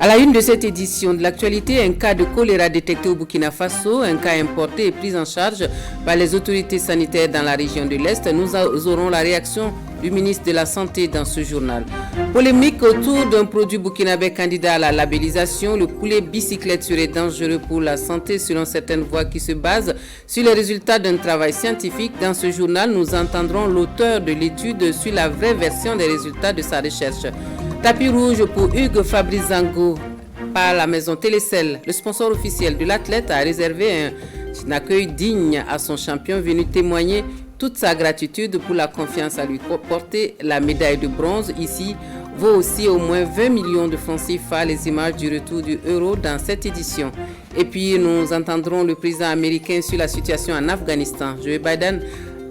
À la une de cette édition de l'actualité, un cas de choléra détecté au Burkina Faso, un cas importé et pris en charge par les autorités sanitaires dans la région de l'Est. Nous aurons la réaction du ministre de la Santé dans ce journal. Polémique autour d'un produit burkinabé candidat à la labellisation. Le poulet bicyclette serait dangereux pour la santé selon certaines voix qui se basent sur les résultats d'un travail scientifique. Dans ce journal, nous entendrons l'auteur de l'étude sur la vraie version des résultats de sa recherche. Tapis rouge pour Hugues Fabrice Zango par la maison Télécel. Le sponsor officiel de l'athlète a réservé un accueil digne à son champion venu témoigner toute sa gratitude pour la confiance à lui porter. La médaille de bronze ici vaut aussi au moins 20 millions de francs CFA. Les images du retour du euro dans cette édition. Et puis nous entendrons le président américain sur la situation en Afghanistan. Joe Biden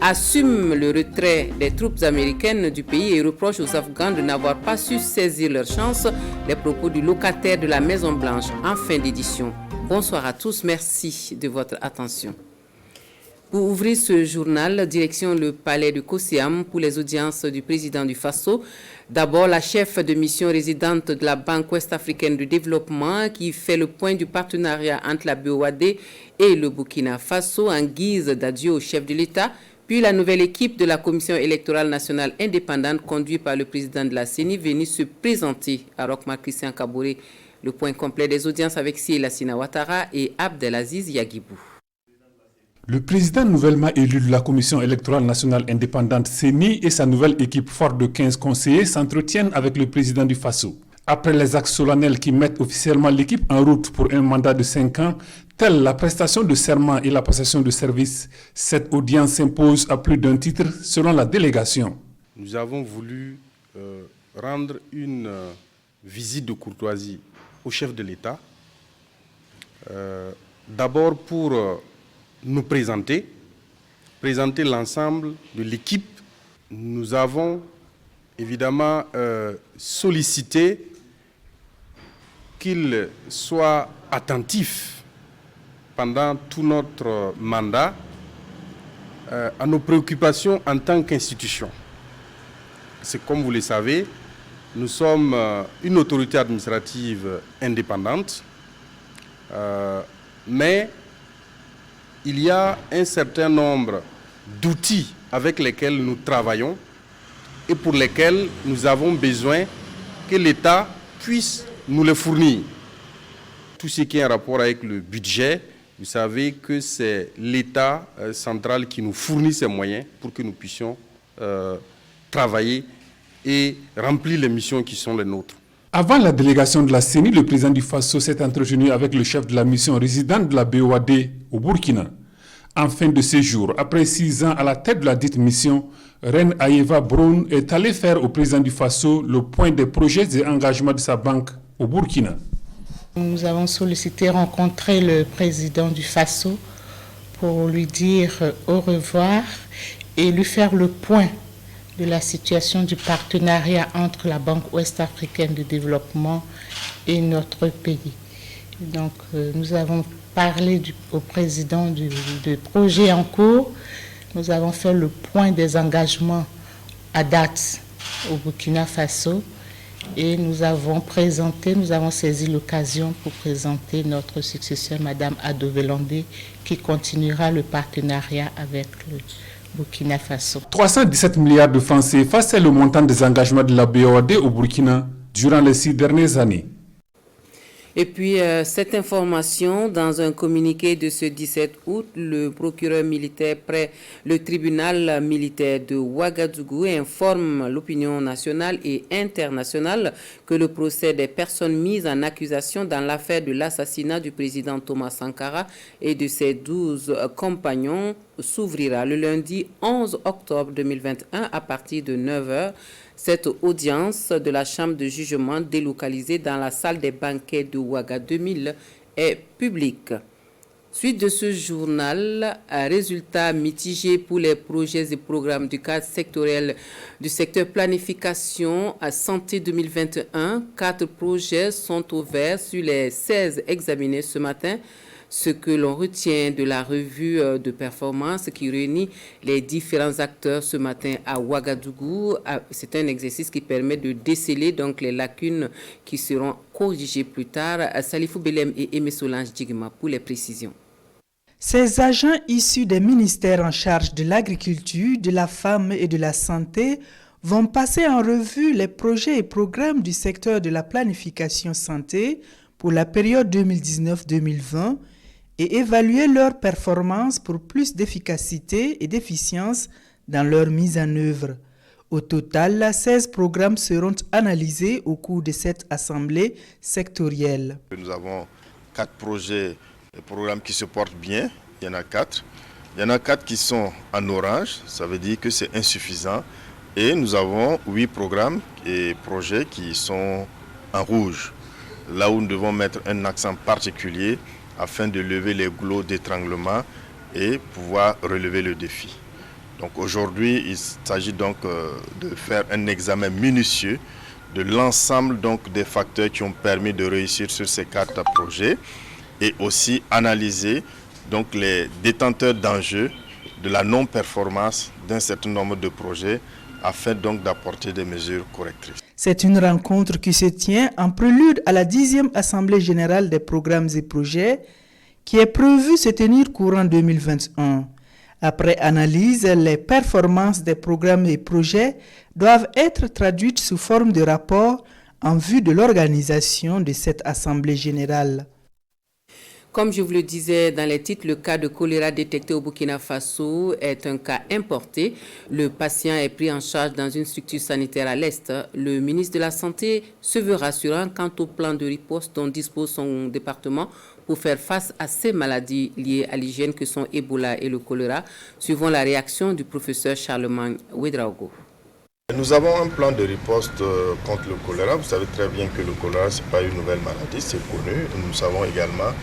assume le retrait des troupes américaines du pays et reproche aux Afghans de n'avoir pas su saisir leur chance. Les propos du locataire de la Maison Blanche en fin d'édition. Bonsoir à tous, merci de votre attention. Pour ouvrir ce journal, direction le palais de Kosiam pour les audiences du président du Faso. D'abord, la chef de mission résidente de la Banque ouest-africaine de développement qui fait le point du partenariat entre la BOAD et le Burkina Faso en guise d'adieu au chef de l'État. Puis la nouvelle équipe de la Commission électorale nationale indépendante conduite par le président de la CENI venue se présenter à Rochmar Christian Kaboré. Le point complet des audiences avec Siela Sina Ouattara et Abdelaziz Yagibou. Le président nouvellement élu de la Commission électorale nationale indépendante CENI et sa nouvelle équipe forte de 15 conseillers s'entretiennent avec le président du Faso. Après les actes solennels qui mettent officiellement l'équipe en route pour un mandat de 5 ans, telle la prestation de serment et la passation de service, cette audience s'impose à plus d'un titre selon la délégation. Nous avons voulu rendre une visite de courtoisie au chef de l'État, d'abord pour nous présenter l'ensemble de l'équipe. Nous avons évidemment sollicité qu'il soit attentif pendant tout notre mandat à nos préoccupations en tant qu'institution. C'est comme vous le savez, nous sommes une autorité administrative indépendante, mais il y a un certain nombre d'outils avec lesquels nous travaillons et pour lesquels nous avons besoin que l'État puisse nous les fournir. Tout ce qui est en rapport avec le budget, vous savez que c'est l'État central qui nous fournit ces moyens pour que nous puissions travailler et remplir les missions qui sont les nôtres. Avant la délégation de la CENI, le président du Faso s'est entretenu avec le chef de la mission résidente de la BOAD au Burkina. En fin de séjour, après 6 ans à la tête de la dite mission, Reine Ayeva Brown est allé faire au président du Faso le point des projets et engagements de sa banque au Burkina. Nous avons sollicité rencontrer le président du Faso pour lui dire au revoir et lui faire le point de la situation du partenariat entre la Banque ouest-africaine de développement et notre pays. Donc, nous avons parlé au président du projet en cours. Nous avons fait le point des engagements à date au Burkina Faso et nous avons saisi l'occasion pour présenter notre successeur, Madame Ado Velandé, qui continuera le partenariat avec le Burkina Faso. 317 milliards de francs CFA, c'est le montant des engagements de la BOAD au Burkina durant les 6 dernières années. Et puis, cette information, dans un communiqué de ce 17 août, le procureur militaire près le tribunal militaire de Ouagadougou informe l'opinion nationale et internationale que le procès des personnes mises en accusation dans l'affaire de l'assassinat du président Thomas Sankara et de ses 12 compagnons s'ouvrira le lundi 11 octobre 2021 à partir de 9h. Cette audience de la chambre de jugement délocalisée dans la salle des banquets de Ouaga 2000 est publique. Suite de ce journal, résultats mitigés pour les projets et programmes du cadre sectoriel du secteur planification à santé 2021. 4 projets sont ouverts sur les 16 examinés ce matin. Ce que l'on retient de la revue de performance qui réunit les différents acteurs ce matin à Ouagadougou, c'est un exercice qui permet de déceler donc les lacunes qui seront corrigées plus tard. Salifou Belem et Aimé Solange Djigma pour les précisions. Ces agents issus des ministères en charge de l'agriculture, de la femme et de la santé vont passer en revue les projets et programmes du secteur de la planification santé pour la période 2019-2020 et évaluer leurs performances pour plus d'efficacité et d'efficience dans leur mise en œuvre. Au total, 16 programmes seront analysés au cours de cette assemblée sectorielle. Nous avons 4 projets et programmes qui se portent bien, il y en a 4. Il y en a 4 qui sont en orange, ça veut dire que c'est insuffisant. Et nous avons 8 programmes et projets qui sont en rouge, là où nous devons mettre un accent particulier afin de lever les goulots d'étranglement et pouvoir relever le défi. Donc aujourd'hui, il s'agit donc de faire un examen minutieux de l'ensemble donc des facteurs qui ont permis de réussir sur ces 4 projets et aussi analyser donc les détenteurs d'enjeux de la non-performance d'un certain nombre de projets afin donc d'apporter des mesures correctrices. C'est une rencontre qui se tient en prélude à la 10e Assemblée générale des programmes et projets qui est prévue se tenir courant 2021. Après analyse, les performances des programmes et projets doivent être traduites sous forme de rapport en vue de l'organisation de cette Assemblée générale. Comme je vous le disais dans les titres, le cas de choléra détecté au Burkina Faso est un cas importé. Le patient est pris en charge dans une structure sanitaire à l'Est. Le ministre de la Santé se veut rassurant quant au plan de riposte dont dispose son département pour faire face à ces maladies liées à l'hygiène que sont Ebola et le choléra, suivant la réaction du professeur Charlemagne Ouedraogo. Nous avons un plan de riposte contre le choléra. Vous savez très bien que le choléra, ce n'est pas une nouvelle maladie, c'est connu. Nous savons également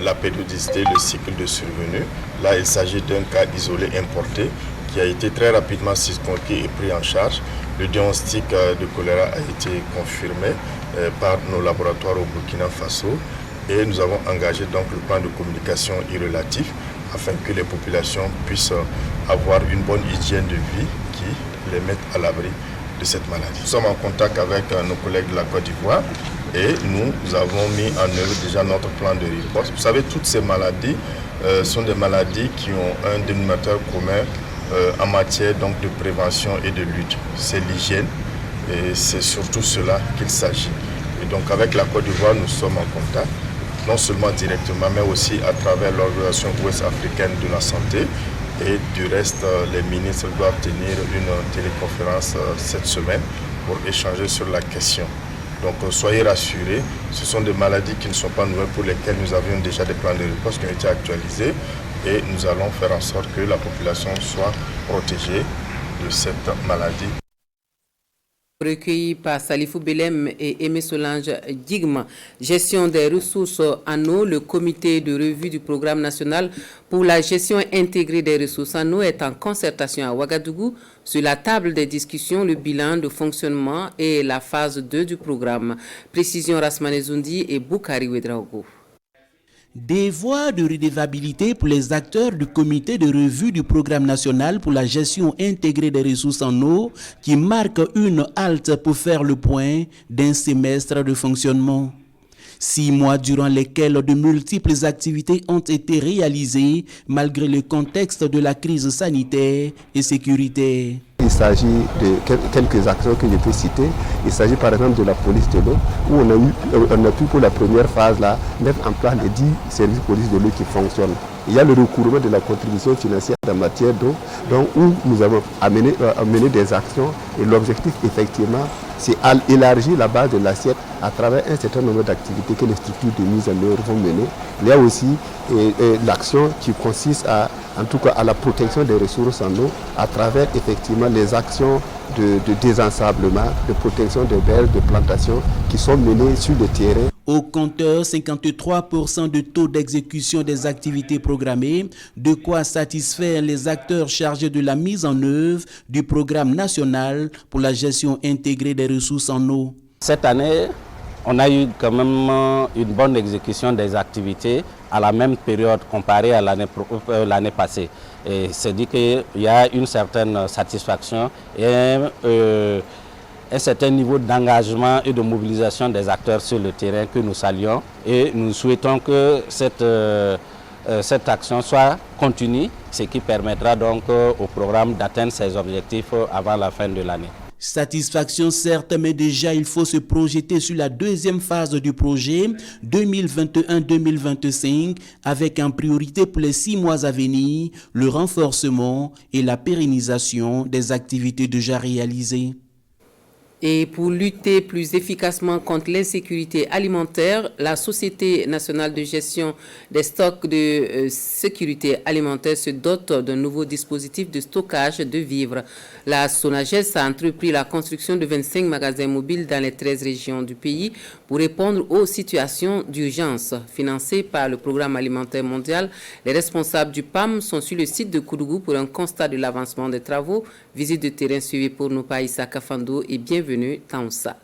la périodicité, le cycle de survenue. Là, il s'agit d'un cas isolé importé qui a été très rapidement circonscrit et pris en charge. Le diagnostic de choléra a été confirmé par nos laboratoires au Burkina Faso et nous avons engagé donc le plan de communication irrélatif afin que les populations puissent avoir une bonne hygiène de vie qui les mette à l'abri de cette maladie. Nous sommes en contact avec nos collègues de la Côte d'Ivoire et nous avons mis en œuvre déjà notre plan de riposte. Vous savez, toutes ces maladies sont des maladies qui ont un dénominateur commun en matière donc, de prévention et de lutte. C'est l'hygiène et c'est surtout cela qu'il s'agit. Et donc avec la Côte d'Ivoire, nous sommes en contact, non seulement directement, mais aussi à travers l'Organisation ouest-africaine de la santé. Et du reste, les ministres doivent tenir une téléconférence cette semaine pour échanger sur la question. Donc soyez rassurés, ce sont des maladies qui ne sont pas nouvelles pour lesquelles nous avions déjà des plans de riposte qui ont été actualisés et nous allons faire en sorte que la population soit protégée de cette maladie. Recueilli par Salifou Belem et Aimé Solange Djigma. Gestion des ressources en eau, le comité de revue du programme national pour la gestion intégrée des ressources en eau est en concertation à Ouagadougou. Sur la table des discussions, le bilan de fonctionnement et la phase 2 du programme. Précision Rasmane Zoundi et Boukari Ouedraogo. Des voies de redevabilité pour les acteurs du comité de revue du programme national pour la gestion intégrée des ressources en eau qui marque une halte pour faire le point d'un semestre de fonctionnement. 6 mois durant lesquels de multiples activités ont été réalisées malgré le contexte de la crise sanitaire et sécuritaire. Il s'agit de quelques actions que je peux citer. Il s'agit par exemple de la police de l'eau, où on a pu pour la première phase là, mettre en place les 10 services police de l'eau qui fonctionnent. Il y a le recouvrement de la contribution financière en matière d'eau, où nous avons amené des actions et l'objectif effectivement c'est élargir la base de l'assiette à travers un certain nombre d'activités que les structures de mise en œuvre vont mener. Il y a aussi l'action qui consiste en tout cas à la protection des ressources en eau à travers effectivement les actions de désensablement, de protection des berges, de plantation qui sont menées sur le terrain. Au compteur, 53% de taux d'exécution des activités programmées, de quoi satisfaire les acteurs chargés de la mise en œuvre du programme national pour la gestion intégrée des ressources en eau. Cette année, On a eu quand même une bonne exécution des activités à la même période comparée à l'année passée. Et c'est dit qu'il y a une certaine satisfaction et un certain niveau d'engagement et de mobilisation des acteurs sur le terrain que nous saluons. Et nous souhaitons que cette action soit continue, ce qui permettra donc au programme d'atteindre ses objectifs avant la fin de l'année. Satisfaction certes, mais déjà il faut se projeter sur la deuxième phase du projet 2021-2025 avec en priorité pour les 6 mois à venir le renforcement et la pérennisation des activités déjà réalisées. Et pour lutter plus efficacement contre l'insécurité alimentaire, la Société nationale de gestion des stocks de sécurité alimentaire se dote d'un nouveau dispositif de stockage de vivres. La SONAGES a entrepris la construction de 25 magasins mobiles dans les 13 régions du pays pour répondre aux situations d'urgence. Financés par le Programme alimentaire mondial, les responsables du PAM sont sur le site de Koudougou pour un constat de l'avancement des travaux. Visite de terrain suivie pour nos pays Kafando et bienvenue Taoussa.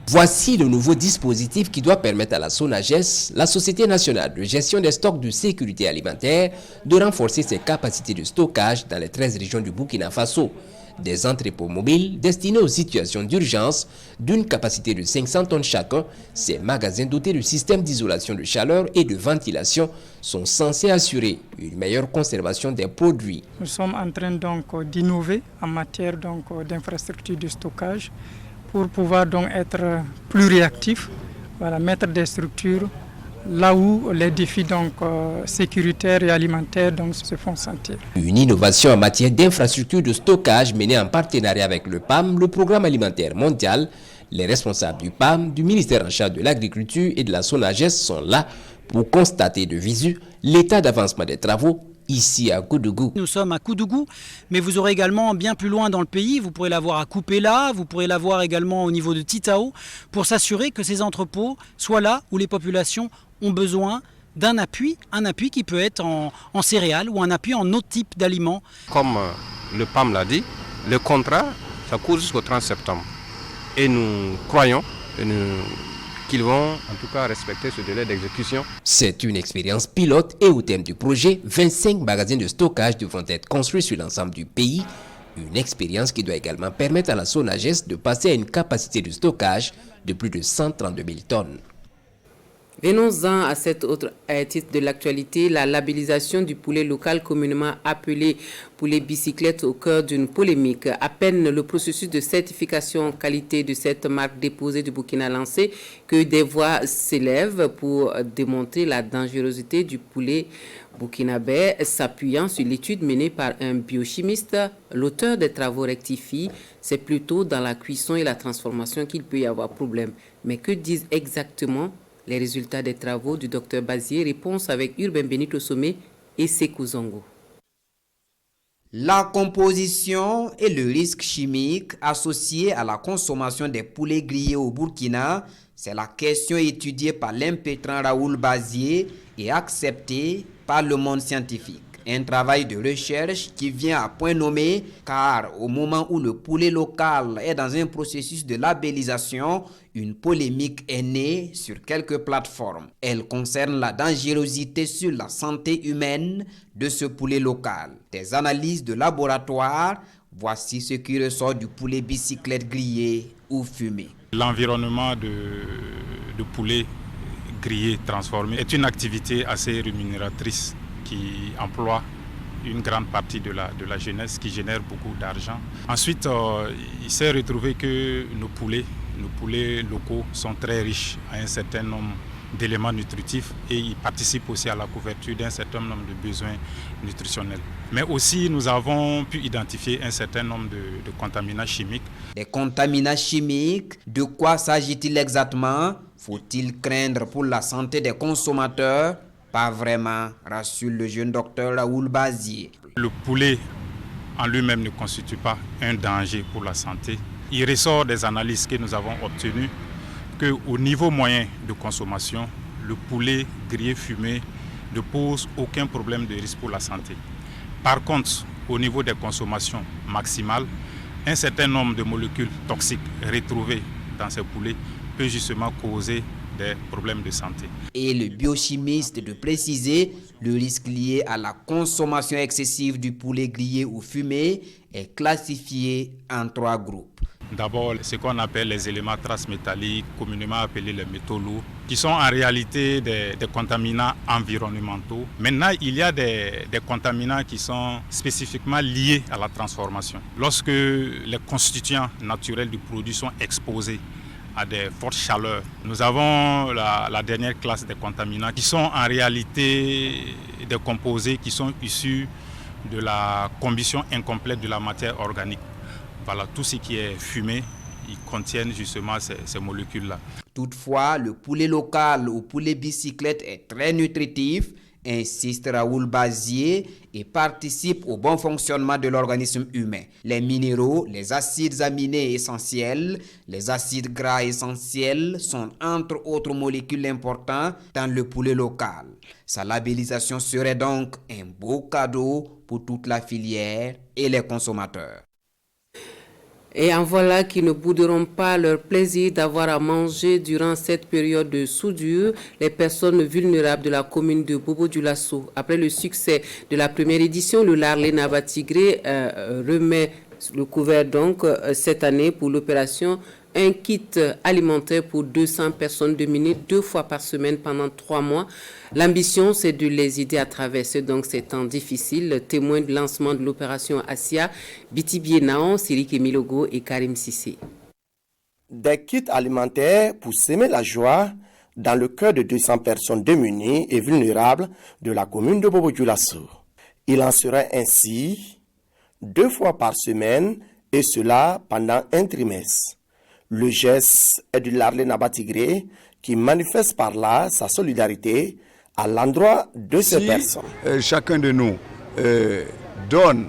Voici le nouveau dispositif qui doit permettre à la SONAGES, la Société nationale de gestion des stocks de sécurité alimentaire, de renforcer ses capacités de stockage dans les 13 régions du Burkina Faso. Des entrepôts mobiles destinés aux situations d'urgence d'une capacité de 500 tonnes chacun, ces magasins dotés de systèmes d'isolation de chaleur et de ventilation sont censés assurer une meilleure conservation des produits. Nous sommes en train donc d'innover en matière d'infrastructures de stockage pour pouvoir donc être plus réactifs, mettre des structures là où les défis sécuritaires et alimentaires se font sentir. Une innovation en matière d'infrastructures de stockage menée en partenariat avec le PAM, le Programme alimentaire mondial. Les responsables du PAM, du ministère en charge de l'agriculture et de la SONAGES sont là pour constater de visu l'état d'avancement des travaux ici à Koudougou. Nous sommes à Koudougou, mais vous aurez également bien plus loin dans le pays, vous pourrez l'avoir à Koupéla, vous pourrez l'avoir également au niveau de Titao, pour s'assurer que ces entrepôts soient là où les populations ont besoin d'un appui, un appui qui peut être en céréales ou un appui en autre type d'aliments. Comme le PAM l'a dit, le contrat, ça court jusqu'au 30 septembre. Et nous croyons qu'ils vont en tout cas respecter ce délai d'exécution. C'est une expérience pilote et au thème du projet, 25 magasins de stockage devront être construits sur l'ensemble du pays. Une expérience qui doit également permettre à la SONAGES de passer à une capacité de stockage de plus de 132 000 tonnes. Venons-en à cet autre titre de l'actualité, la labellisation du poulet local communément appelé poulet bicyclette au cœur d'une polémique. À peine le processus de certification qualité de cette marque déposée du Burkina lancé que des voix s'élèvent pour démontrer la dangerosité du poulet burkinabé, s'appuyant sur l'étude menée par un biochimiste. L'auteur des travaux rectifie, c'est plutôt dans la cuisson et la transformation qu'il peut y avoir problème. Mais que disent exactement les résultats des travaux du Dr Bazier? Réponse avec Urbain Benito Sommet et Sekou Zongo. La composition et le risque chimique associé à la consommation des poulets grillés au Burkina, c'est la question étudiée par l'impétrant Raoul Bazier et acceptée par le monde scientifique. Un travail de recherche qui vient à point nommé car au moment où le poulet local est dans un processus de labellisation, une polémique est née sur quelques plateformes. Elle concerne la dangerosité sur la santé humaine de ce poulet local. Des analyses de laboratoire, voici ce qui ressort du poulet bicyclette grillé ou fumé. L'environnement de poulet grillé transformé est une activité assez rémunératrice qui emploie une grande partie de la jeunesse, qui génère beaucoup d'argent. Ensuite, il s'est retrouvé que nos poulets locaux sont très riches à un certain nombre d'éléments nutritifs et ils participent aussi à la couverture d'un certain nombre de besoins nutritionnels. Mais aussi, nous avons pu identifier un certain nombre de contaminants chimiques. Des contaminants chimiques, de quoi s'agit-il exactement? Faut-il craindre pour la santé des consommateurs? Pas vraiment, rassure le jeune docteur Raoul Bazier. Le poulet en lui-même ne constitue pas un danger pour la santé. Il ressort des analyses que nous avons obtenues qu'au niveau moyen de consommation, le poulet grillé fumé ne pose aucun problème de risque pour la santé. Par contre, au niveau des consommations maximales, un certain nombre de molécules toxiques retrouvées dans ces poulets peut justement causer des problèmes de santé. Et le biochimiste de préciser, le risque lié à la consommation excessive du poulet grillé ou fumé est classifié en 3 groupes. D'abord, ce qu'on appelle les éléments traces métalliques, communément appelés les métaux lourds, qui sont en réalité des contaminants environnementaux. Maintenant, il y a des contaminants qui sont spécifiquement liés à la transformation. Lorsque les constituants naturels du produit sont exposés à des fortes chaleurs, nous avons la dernière classe des contaminants qui sont en réalité des composés qui sont issus de la combustion incomplète de la matière organique. Voilà, tout ce qui est fumé, ils contiennent justement ces molécules-là. Toutefois, le poulet local ou poulet bicyclette est très nutritif, insiste Raoul Bazier, et participe au bon fonctionnement de l'organisme humain. Les minéraux, les acides aminés essentiels, les acides gras essentiels sont entre autres molécules importantes dans le poulet local. Sa labellisation serait donc un beau cadeau pour toute la filière et les consommateurs. Et en voilà qui ne bouderont pas leur plaisir d'avoir à manger durant cette période de soudure les personnes vulnérables de la commune de Bobo-Dioulasso. Après le succès de la première édition, le Larlé Nabatigré remet le couvert donc cette année pour l'opération un kit alimentaire pour 200 personnes démunies 2 fois par semaine pendant 3 mois. L'ambition, c'est de les aider à traverser donc ces temps difficiles. Témoin du lancement de l'opération Asia, Biti Bienaon, Sirik Emilogo et Karim Sissé. Des kits alimentaires pour semer la joie dans le cœur de 200 personnes démunies et vulnérables de la commune de Bobo-Dioulasso. Il en sera ainsi 2 fois par semaine et cela pendant un trimestre. Le geste est du Larlé Nabatigré qui manifeste par là sa solidarité à l'endroit de ces personnes. Chacun de nous donne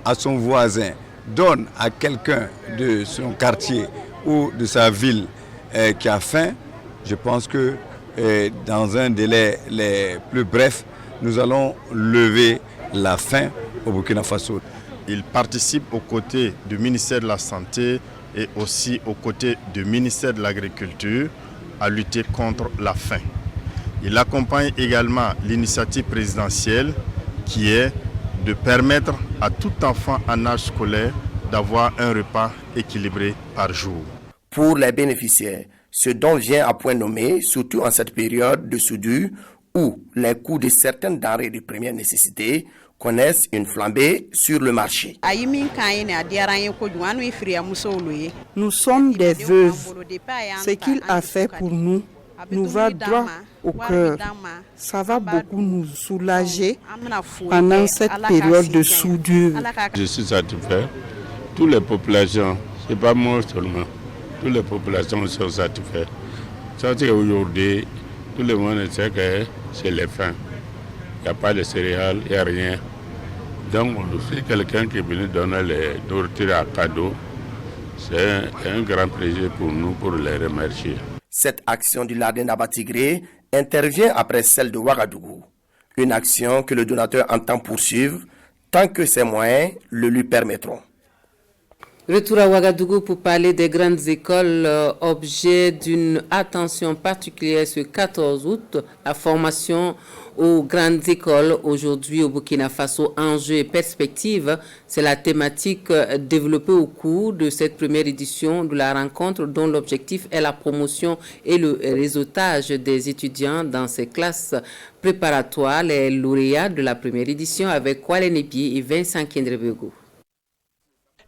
à son voisin, donne à quelqu'un de son quartier ou de sa ville qui a faim, je pense que dans un délai les plus brefs, nous allons lever la faim au Burkina Faso. Il participe aux côtés du ministère de la Santé et aussi aux côtés du ministère de l'Agriculture à lutter contre la faim. Il accompagne également l'initiative présidentielle qui est de permettre à tout enfant en âge scolaire d'avoir un repas équilibré par jour. Pour les bénéficiaires, ce don vient à point nommé, surtout en cette période de soudure où les coûts de certaines denrées de première nécessité connaissent une flambée sur le marché. Nous sommes des veuves. Ce qu'il a fait pour nous va droit au cœur. Ça va beaucoup nous soulager pendant cette période de soudure. Je suis satisfait. Toutes les populations, ce n'est pas moi seulement, toutes les populations sont satisfaites. Ça c'est aujourd'hui, tout le monde sait que c'est les faim. Il n'y a pas de céréales, il n'y a rien. Donc, si quelqu'un qui est venu donner les nourritures à cadeau, c'est un grand plaisir pour nous pour les remercier. Cette action du Larlé Nabatigré intervient après celle de Ouagadougou. Une action que le donateur entend poursuivre tant que ses moyens le lui permettront. Retour à Ouagadougou pour parler des grandes écoles, objet d'une attention particulière ce 14 août. La formation aux grandes écoles aujourd'hui au Burkina Faso, enjeux et perspectives, c'est la thématique développée au cours de cette première édition de la rencontre dont l'objectif est la promotion et le réseautage des étudiants dans ces classes préparatoires. Les lauréats de la première édition avec Kwale Nebi et Vincent Kendrebego.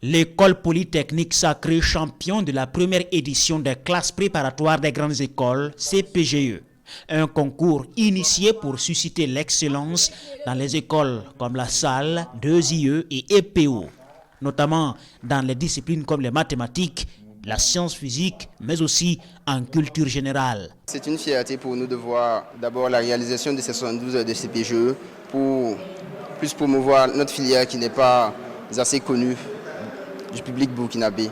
L'école polytechnique sacrée champion de la première édition des classes préparatoires des grandes écoles, CPGE. Un concours initié pour susciter l'excellence dans les écoles comme la Salle, 2IE et EPO, notamment dans les disciplines comme les mathématiques, la science physique, mais aussi en culture générale. C'est une fierté pour nous de voir d'abord la réalisation de ces 72 heures de CPGE pour plus promouvoir notre filière qui n'est pas assez connue du public burkinabé,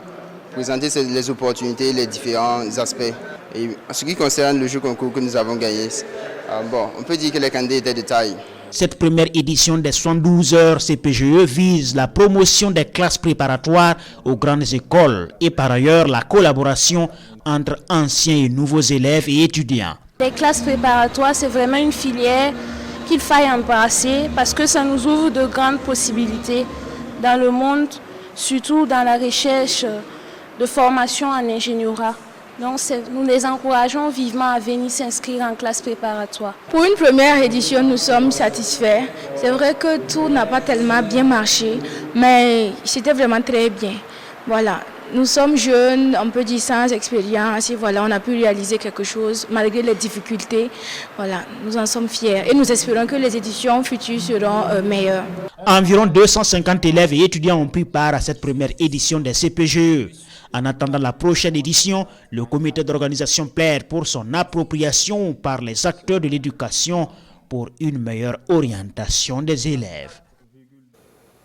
présenter les opportunités, les différents aspects. Et en ce qui concerne le jeu concours que nous avons gagné, on peut dire que les candidats étaient de taille. Cette première édition des 72 heures CPGE vise la promotion des classes préparatoires aux grandes écoles et par ailleurs la collaboration entre anciens et nouveaux élèves et étudiants. Les classes préparatoires, c'est vraiment une filière qu'il faille embrasser parce que ça nous ouvre de grandes possibilités dans le monde, surtout dans la recherche de formation en ingénierie. Donc nous les encourageons vivement à venir s'inscrire en classe préparatoire. Pour une première édition, nous sommes satisfaits. C'est vrai que tout n'a pas tellement bien marché, mais c'était vraiment très bien. Voilà. Nous sommes jeunes, on peut dire sans expérience, et voilà, on a pu réaliser quelque chose malgré les difficultés. Voilà, nous en sommes fiers et nous espérons que les éditions futures seront meilleures. Environ 250 élèves et étudiants ont pris part à cette première édition des CPGE. En attendant la prochaine édition, le comité d'organisation plaide pour son appropriation par les acteurs de l'éducation pour une meilleure orientation des élèves.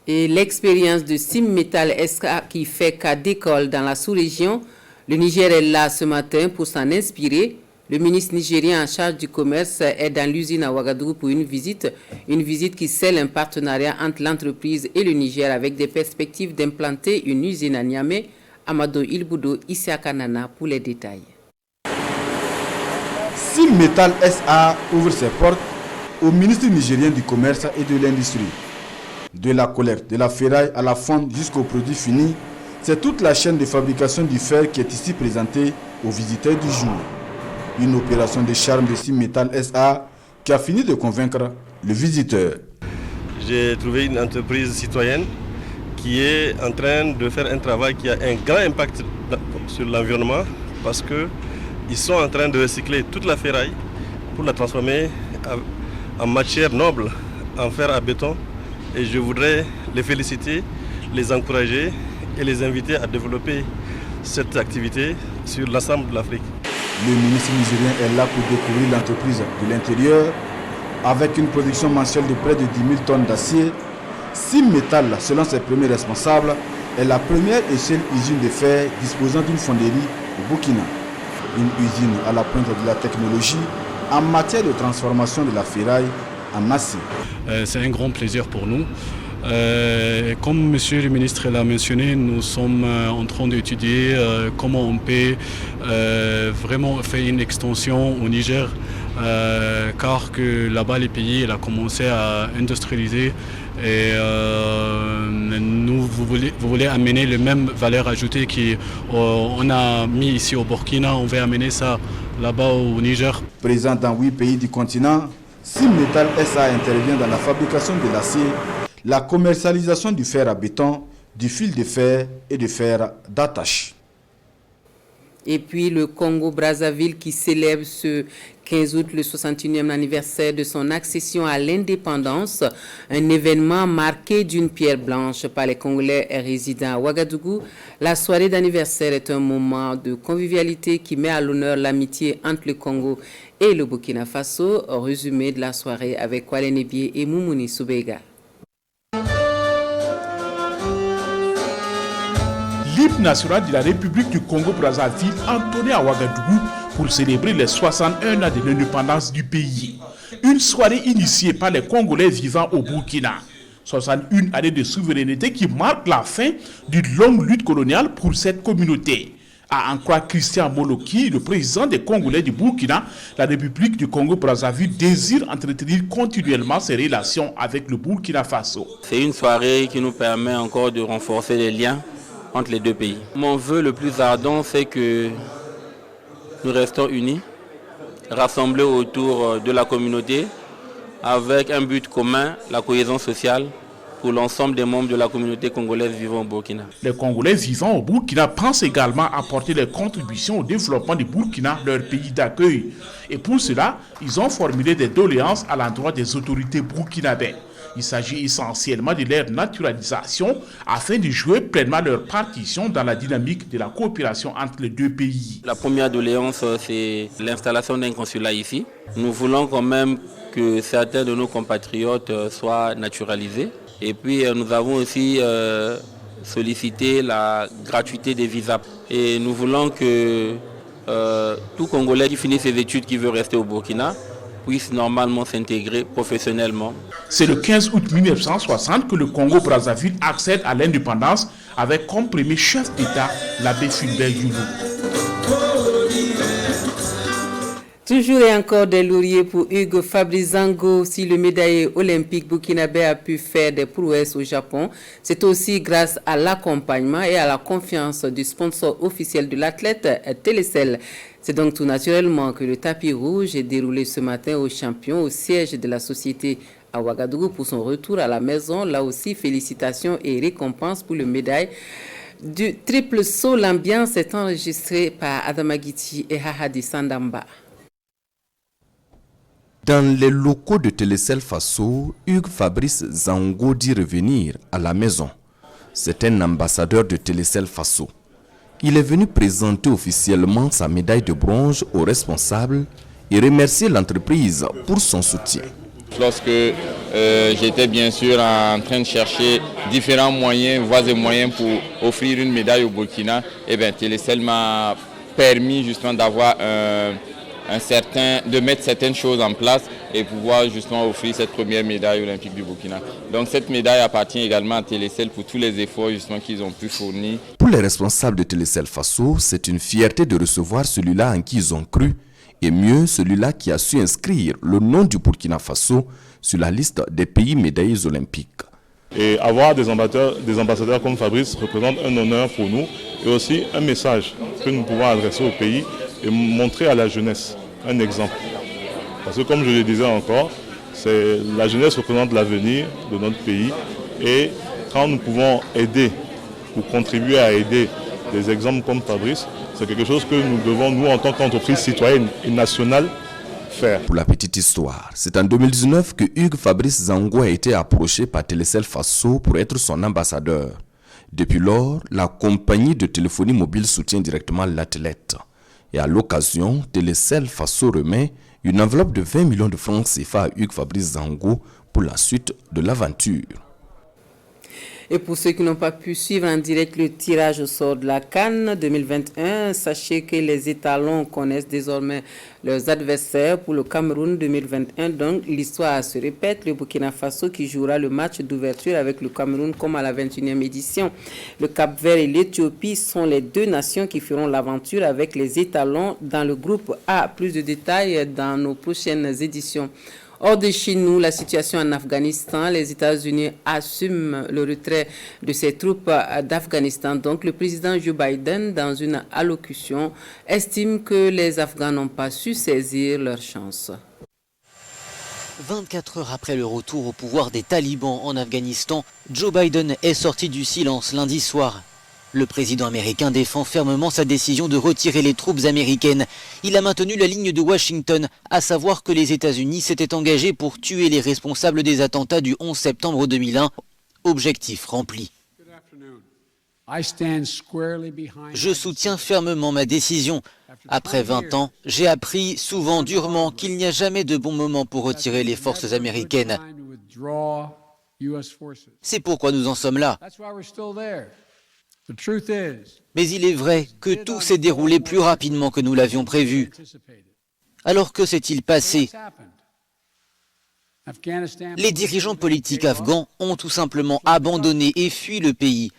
Et l'expérience de Simmetal SA qui fait cas d'école dans la sous-région, le Niger est là ce matin pour s'en inspirer. Le ministre nigérien en charge du commerce est dans l'usine à Ouagadougou pour une visite qui scelle un partenariat entre l'entreprise et le Niger avec des perspectives d'implanter une usine à Niamey. Amado Ilboudo, Issa Nana pour les détails. Simmetal SA ouvre ses portes au ministre nigérien du commerce et de l'industrie. De la collecte, de la ferraille à la fonte jusqu'au produit fini, c'est toute la chaîne de fabrication du fer qui est ici présentée aux visiteurs du jour. Une opération de charme de Simmetal SA qui a fini de convaincre le visiteur. J'ai trouvé une entreprise citoyenne qui est en train de faire un travail qui a un grand impact sur l'environnement parce qu'ils sont en train de recycler toute la ferraille pour la transformer en matière noble, en fer à béton. Et je voudrais les féliciter, les encourager et les inviter à développer cette activité sur l'ensemble de l'Afrique. Le ministre nigérien est là pour découvrir l'entreprise de l'intérieur avec une production mensuelle de près de 10 000 tonnes d'acier. Simmetal, selon ses premiers responsables, est la première et seule usine de fer disposant d'une fonderie au Burkina. Une usine à la pointe de la technologie en matière de transformation de la ferraille en acier. C'est un grand plaisir pour nous. Comme monsieur le ministre l'a mentionné, nous sommes en train d'étudier comment on peut vraiment faire une extension au Niger, car que là-bas les pays il a commencé à industrialiser et vous voulez amener les mêmes valeurs ajoutées qu'on a mis ici au Burkina, on veut amener ça là-bas au Niger. Présent dans 8 pays du continent, Simmetal SA intervient dans la fabrication de l'acier, la commercialisation du fer à béton, du fil de fer et de fer d'attache. Et puis le Congo-Brazzaville qui célèbre ce 15 août le 61e anniversaire de son accession à l'indépendance, un événement marqué d'une pierre blanche par les Congolais résidant à Ouagadougou. La soirée d'anniversaire est un moment de convivialité qui met à l'honneur l'amitié entre le Congo et le Burkina Faso. Résumé de la soirée avec Kwale Nebié et Moumouni Soubega. L'hymne national de la République du Congo-Brazzaville entonné à Ouagadougou pour célébrer les 61 ans de l'indépendance du pays. Une soirée initiée par les Congolais vivant au Burkina. 61 années de souveraineté qui marquent la fin d'une longue lutte coloniale pour cette communauté. À en croire Christian Moloki, le président des Congolais du Burkina, la République du Congo-Brazzaville désire entretenir continuellement ses relations avec le Burkina Faso. C'est une soirée qui nous permet encore de renforcer les liens entre les deux pays. Mon vœu le plus ardent, c'est que nous restons unis, rassemblés autour de la communauté, avec un but commun, la cohésion sociale pour l'ensemble des membres de la communauté congolaise vivant au Burkina. Les Congolais vivant au Burkina pensent également apporter des contributions au développement du Burkina, leur pays d'accueil. Et pour cela, ils ont formulé des doléances à l'endroit des autorités burkinabées. Il s'agit essentiellement de leur naturalisation afin de jouer pleinement leur partition dans la dynamique de la coopération entre les deux pays. La première doléance, c'est l'installation d'un consulat ici. Nous voulons quand même que certains de nos compatriotes soient naturalisés. Et puis nous avons aussi sollicité la gratuité des visas. Et nous voulons que tout Congolais qui finit ses études, qui veut rester au Burkina, puissent normalement s'intégrer professionnellement. C'est le 15 août 1960 que le Congo-Brazzaville accède à l'indépendance avec comme premier chef d'État l'abbé Fulbert Yulu. Toujours et encore des lauriers pour Hugues Fabrice Zango. Si le médaillé olympique burkinabé a pu faire des prouesses au Japon, c'est aussi grâce à l'accompagnement et à la confiance du sponsor officiel de l'athlète, Télécel. C'est donc tout naturellement que le tapis rouge est déroulé ce matin au champion au siège de la société à Ouagadougou pour son retour à la maison. Là aussi, félicitations et récompenses pour le médaille du triple saut. L'ambiance est enregistrée par Adamagiti et Hahadi Sandamba. Dans les locaux de Télécel Faso, Hugues Fabrice Zango dit revenir à la maison. C'est un ambassadeur de Télécel Faso. Il est venu présenter officiellement sa médaille de bronze aux responsables et remercier l'entreprise pour son soutien. Lorsque j'étais bien sûr en train de chercher différents moyens, voies et moyens pour offrir une médaille au Burkina, Télécel m'a permis justement d'avoir de mettre certaines choses en place et pouvoir justement offrir cette première médaille olympique du Burkina. Donc cette médaille appartient également à Télécel pour tous les efforts justement qu'ils ont pu fournir. Pour les responsables de Télécel Faso, c'est une fierté de recevoir celui-là en qui ils ont cru et mieux celui-là qui a su inscrire le nom du Burkina Faso sur la liste des pays médaillés olympiques. Et avoir des ambassadeurs comme Fabrice représente un honneur pour nous et aussi un message que nous pouvons adresser au pays et montrer à la jeunesse un exemple. Parce que comme je le disais encore, la jeunesse représente l'avenir de notre pays et quand nous pouvons aider ou contribuer à aider des exemples comme Fabrice, c'est quelque chose que nous devons, nous en tant qu'entreprise citoyenne et nationale, faire. Pour la petite histoire, c'est en 2019 que Hugues Fabrice Zango a été approché par Télécel Faso pour être son ambassadeur. Depuis lors, la compagnie de téléphonie mobile soutient directement l'athlète. Et à l'occasion, Télécel Faso remet une enveloppe de 20 millions de francs CFA à Hugues Fabrice Zango pour la suite de l'aventure. Et pour ceux qui n'ont pas pu suivre en direct le tirage au sort de la CAN 2021, sachez que les étalons connaissent désormais leurs adversaires pour le Cameroun 2021. Donc l'histoire se répète, le Burkina Faso qui jouera le match d'ouverture avec le Cameroun comme à la 21e édition. Le Cap-Vert et l'Éthiopie sont les deux nations qui feront l'aventure avec les étalons dans le groupe A. Plus de détails dans nos prochaines éditions. Hors de chez nous, la situation en Afghanistan, les États-Unis assument le retrait de ses troupes d'Afghanistan. Donc, le président Joe Biden, dans une allocution, estime que les Afghans n'ont pas su saisir leur chance. 24 heures après le retour au pouvoir des talibans en Afghanistan, Joe Biden est sorti du silence lundi soir. Le président américain défend fermement sa décision de retirer les troupes américaines. Il a maintenu la ligne de Washington, à savoir que les États-Unis s'étaient engagés pour tuer les responsables des attentats du 11 septembre 2001. Objectif rempli. Je soutiens fermement ma décision. Après 20 ans, j'ai appris souvent durement qu'il n'y a jamais de bon moment pour retirer les forces américaines. C'est pourquoi nous en sommes là. Mais il est vrai que tout s'est déroulé plus rapidement que nous l'avions prévu. Alors que s'est-il passé? Les dirigeants politiques afghans ont tout simplement abandonné et fui le pays.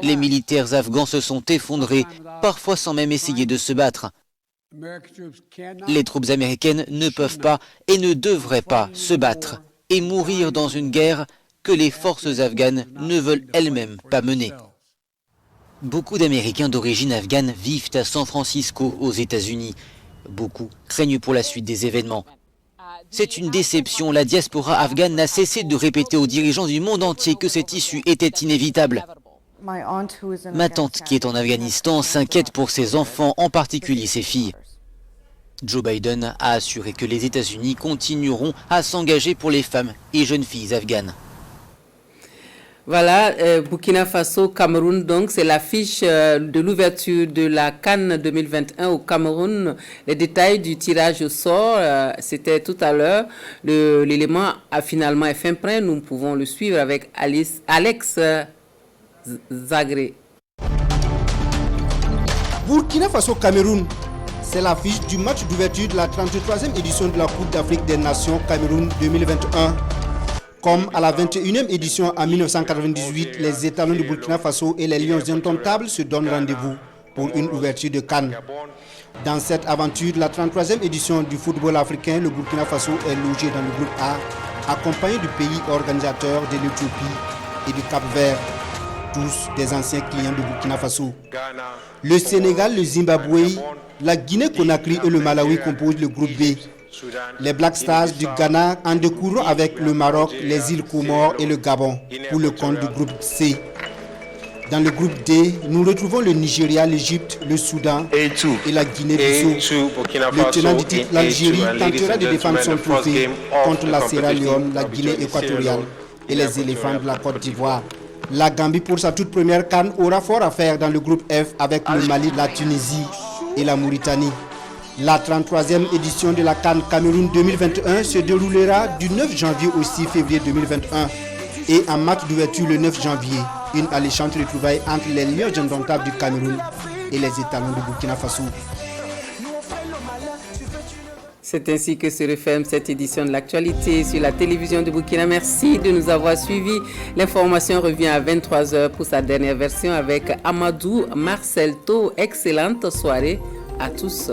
Les militaires afghans se sont effondrés, parfois sans même essayer de se battre. Les troupes américaines ne peuvent pas et ne devraient pas se battre et mourir dans une guerre que les forces afghanes ne veulent elles-mêmes pas mener. Beaucoup d'Américains d'origine afghane vivent à San Francisco, aux États-Unis. Beaucoup craignent pour la suite des événements. C'est une déception. La diaspora afghane n'a cessé de répéter aux dirigeants du monde entier que cette issue était inévitable. Ma tante, qui est en Afghanistan, s'inquiète pour ses enfants, en particulier ses filles. Joe Biden a assuré que les États-Unis continueront à s'engager pour les femmes et jeunes filles afghanes. Voilà, Burkina Faso, Cameroun, donc c'est l'affiche de l'ouverture de la CAN 2021 au Cameroun. Les détails du tirage au sort, c'était tout à l'heure. L'élément a finalement est fin prêt. Nous pouvons le suivre avec Alex Zagré. Burkina Faso, Cameroun, C'est l'affiche du match d'ouverture de la 33e édition de la Coupe d'Afrique des Nations Cameroun 2021. Comme à la 21e édition en 1998, les étalons de Burkina Faso et les Lions indomptables se donnent rendez-vous pour une ouverture de CAN. Dans cette aventure de la 33e édition du football africain, le Burkina Faso est logé dans le groupe A, accompagné du pays organisateur de l'Éthiopie et du Cap-Vert, tous des anciens clients de Burkina Faso. Le Sénégal, le Zimbabwe, la Guinée-Conakry et le Malawi composent le groupe B. Les Black Stars du Ghana en découlent avec le Maroc, les îles Comores et le Gabon pour le compte du groupe C. Dans le groupe D, nous retrouvons le Nigeria, l'Égypte, le Soudan et la Guinée-Bissau. Le tenant du titre, l'Algérie, tentera de défendre son trophée contre la Sierra Leone, la Guinée équatoriale et les éléphants de la Côte d'Ivoire. La Gambie, pour sa toute première CAN, aura fort à faire dans le groupe F avec le Mali, la Tunisie et la Mauritanie. La 33e édition de la CAN Cameroun 2021 se déroulera du 9 janvier au 6 février 2021 et en match d'ouverture le 9 janvier, une alléchante retrouvaille entre les Lions indomptables du Cameroun et les étalons de Burkina Faso. C'est ainsi que se referme cette édition de l'actualité sur la télévision de Burkina. Merci de nous avoir suivis. L'information revient à 23h pour sa dernière version avec Amadou Marcelto. Excellente soirée à tous.